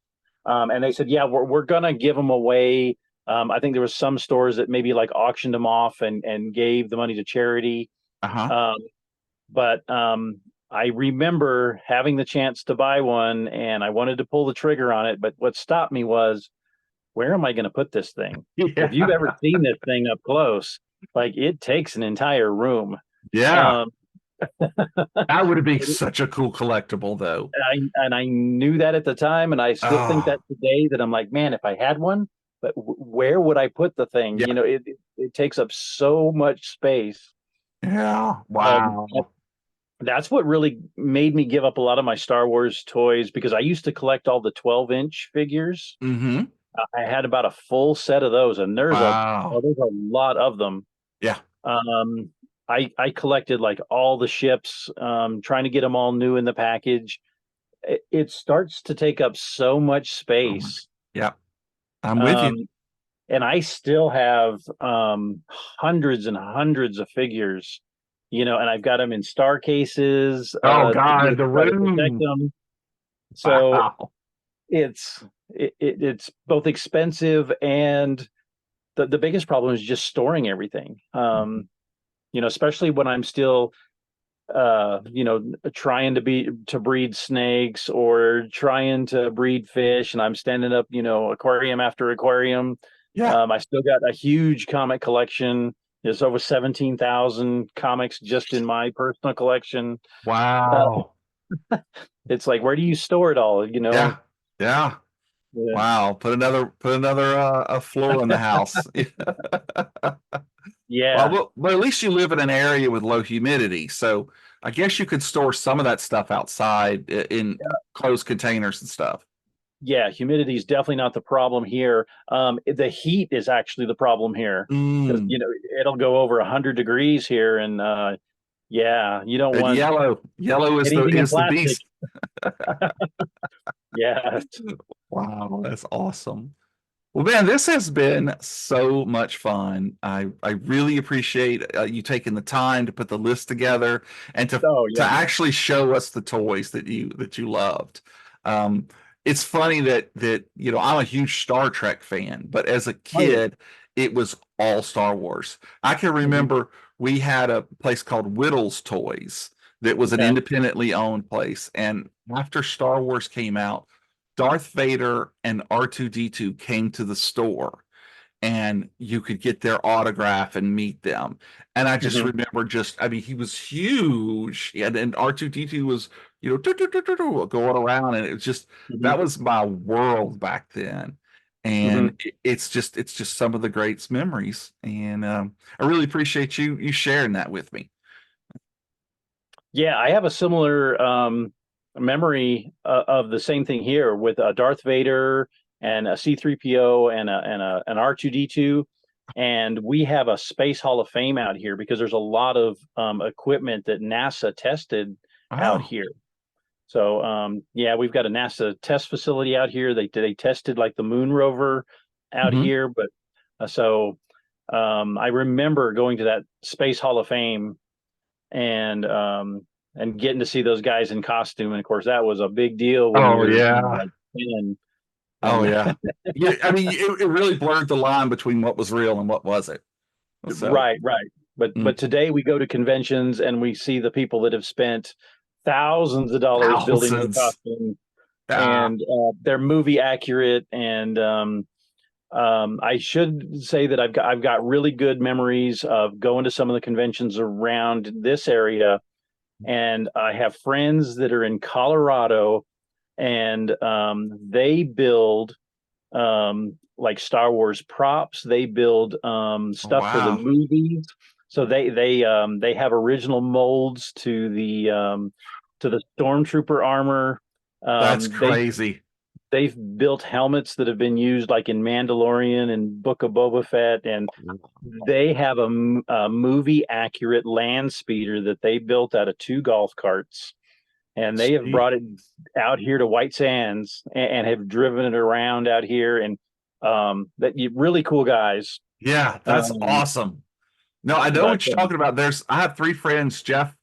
And they said, "Yeah, we're gonna give them away." I think there was some stores that maybe like auctioned them off and gave the money to charity. Uh-huh. Um, but I remember having the chance to buy one, and I wanted to pull the trigger on it. But what stopped me was, where am I going to put this thing? If you've ever Yeah. seen this thing up close, like it takes an entire room. Yeah. Um, That would be such a cool collectible though. I knew that at the time, and I still think that Oh, today. That I'm like, man, if I had one, but where would I put the thing? yeah. It takes up so much space. Yeah. Um, Wow. that's what really made me give up a lot of my Star Wars toys because I used to collect all the 12-inch figures. Mm-hmm. I had about a full set of those, and Wow. there's a lot of them. Yeah. Um, I collected like all the ships, trying to get them all new in the package. It starts to take up so much Oh my. space. Yeah. I'm with you. Um, and I still have hundreds and hundreds of figures, and I've got them in star cases Oh to God, the try to protect room. them. So Wow. it's both expensive, and the biggest problem is just storing everything. Especially when I'm still trying to breed snakes or trying to breed fish, and I'm standing up, aquarium after aquarium. Yeah. I still got a huge comic collection. There's over 17,000 comics just in my personal collection. Uh, Wow. it's like, where do you store it all? Yeah. Yeah. Yeah. Wow. Put another a floor in the house. Well, Yeah. but at least you live in an area with low humidity, so I guess you could store some of that stuff outside in closed containers and stuff. Yeah, humidity is definitely not the problem here. The heat is actually the problem here because Mm. it'll go over 100 degrees here, and yeah, you don't And want yellow anything in is the plastic. beast. Yeah. Wow, that's awesome. Well, man, this has been so much fun. I really appreciate you taking the time to put the list together and Oh to yeah. actually show us the toys that you loved. Um, it's funny that I'm a huge Star Trek fan, but as a Oh yeah. kid, it was all Star Wars. I can Mhm. remember we had a place called Whittle's Toys that was an Okay. independently owned place, and after Star Wars came out, Darth Vader and R2D2 came to the store and you could get their autograph and meet them. And I just Mhm. remember I mean, he was huge. And R2D2 was, going around. And it was just, Mhm. that was my world back then. And Mhm. it's just some of the greatest memories. And I really appreciate you sharing that with me. Yeah, I have a similar memory of the same thing here with Darth Vader and a C-3PO and an R2D2, and we have a Space Hall of Fame out here because there's a lot of equipment that NASA tested out Oh. here. So yeah, we've got a NASA test facility out here. They tested like the moon rover out Mhm. here, but so I remember going to that Space Hall of Fame and getting to see those guys in costume. And of course, that was a big deal when Oh you're yeah. like 10. Oh And yeah. Yeah, I mean, it really blurred the line between what was real and what wasn't. So, right, right. But mm, today we go to conventions and we see the people that have spent thousands of dollars building their thousands. costume, Yeah. and they're movie accurate. And I should say that I've got really good memories of going to some of the conventions around this area, and I have friends that are in Colorado, and they build like Star Wars props. They build Oh, stuff for the wow. movies. So they have original molds to the stormtrooper armor. That's They crazy. they've built helmets that have been used like in Mandalorian and Book of Boba Fett, and they have a movie accurate land speeder that they built out of 2 golf carts, and they have brought it Jeez. out here to White Sands and have driven it around out here, and that really cool guys. Yeah, that's Um, awesome. No, I know but what you're talking about. I have 3 friends, Jeff,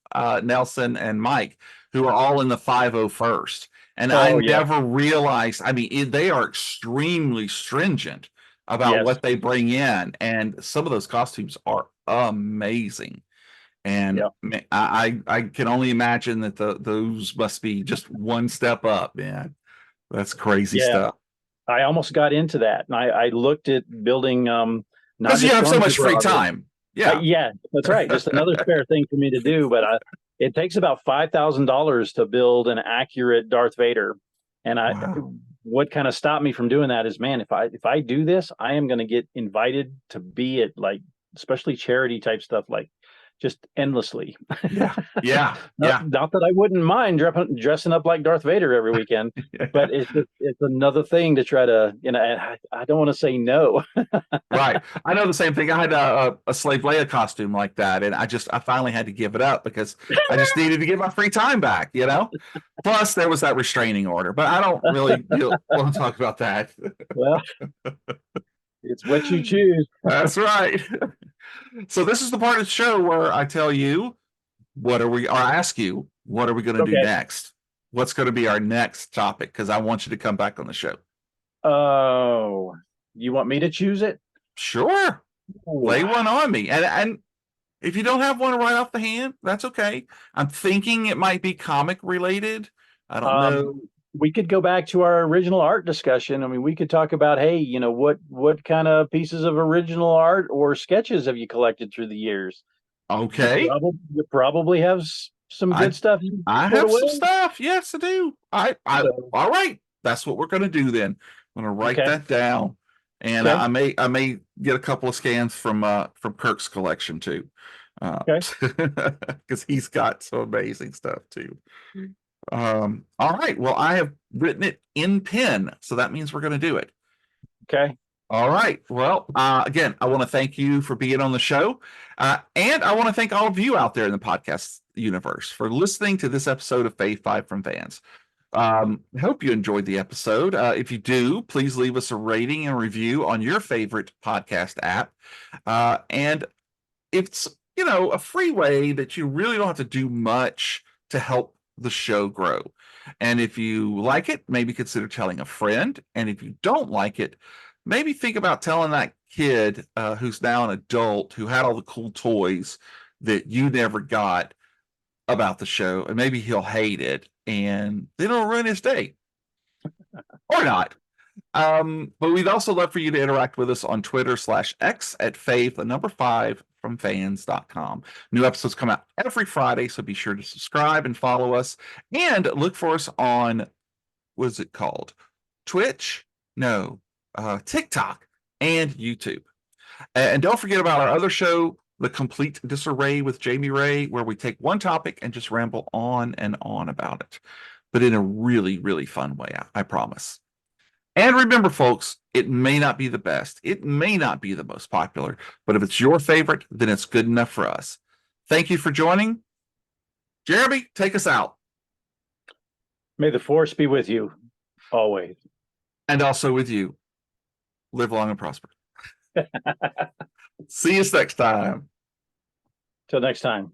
Nelson, and Mike, who are all in the 501st. And I oh yeah, never realized, I mean, they are extremely stringent about yes, what they bring in. And some of those costumes are amazing. And yeah, I can only imagine that those must be just one step up, man. That's crazy yeah. stuff. I almost got into that, and I looked at building not Because you just have so much free Stormtrooper. time. Yeah. Yeah, that's right. Just another spare thing for me to do. But it takes about $5,000 to build an accurate Darth Vader. And Wow. what kind of stopped me from doing that is, man, if I do this, I am going to get invited to be at, like, especially charity type stuff, like just endlessly. Yeah. Yeah. not, Yeah. not that I wouldn't mind dressing up like Darth Vader every weekend, but it's another thing to try to, and I don't want to say no. Right. I know the same thing. I had a slave Leia costume like that, and I finally had to give it up because I just needed to get my free time back, you know? Plus, there was that restraining order, but I don't really want to talk about that. Well, it's what you choose. That's right. So this is the part of the show where I tell you or ask you, what are we going to do Okay. next? What's going to be our next topic? Because I want you to come back on the show. Oh, you want me to choose it? Sure. Ooh. Lay one on me. And if you don't have one right off the hand, that's okay. I'm thinking it might be comic related. I don't know. We could go back to our original art discussion. I mean, we could talk about, hey, what kind of pieces of original art or sketches have you collected through the years? Okay. You probably have some good I stuff you I put have away. some stuff. Yes, I do. I So, all right. That's what we're gonna do then. I'm gonna write okay. that down. And Okay. I may get a couple of scans from Kirk's collection too. Okay. Because he's got some amazing stuff too. All right. Well, I have written it in pen, so that means we're gonna do it. Okay. All right. Well, again, I want to thank you for being on the show. And I want to thank all of you out there in the podcast universe for listening to this episode of Fave 5 from Fans. I hope you enjoyed the episode. If you do, please leave us a rating and review on your favorite podcast app. And it's, a free way that you really don't have to do much to help the show grow. And if you like it, maybe consider telling a friend. And if you don't like it, maybe think about telling that kid who's now an adult who had all the cool toys that you never got about the show, and maybe he'll hate it and then it'll ruin his day or not. But we'd also love for you to interact with us on Twitter/X at Fave, the number 5 from fans.com. New episodes come out every Friday, so be sure to subscribe and follow us and look for us on, what is it called? Twitch? No, TikTok and YouTube. And don't forget about our other show, The Complete Disarray with Jamie Ray, where we take one topic and just ramble on and on about it, but in a really, really fun way, I promise. And remember, folks, it may not be the best. It may not be the most popular, but if it's your favorite, then it's good enough for us. Thank you for joining. Jeremy, take us out. May the force be with you always. And also with you. Live long and prosper. See us next time. Till next time.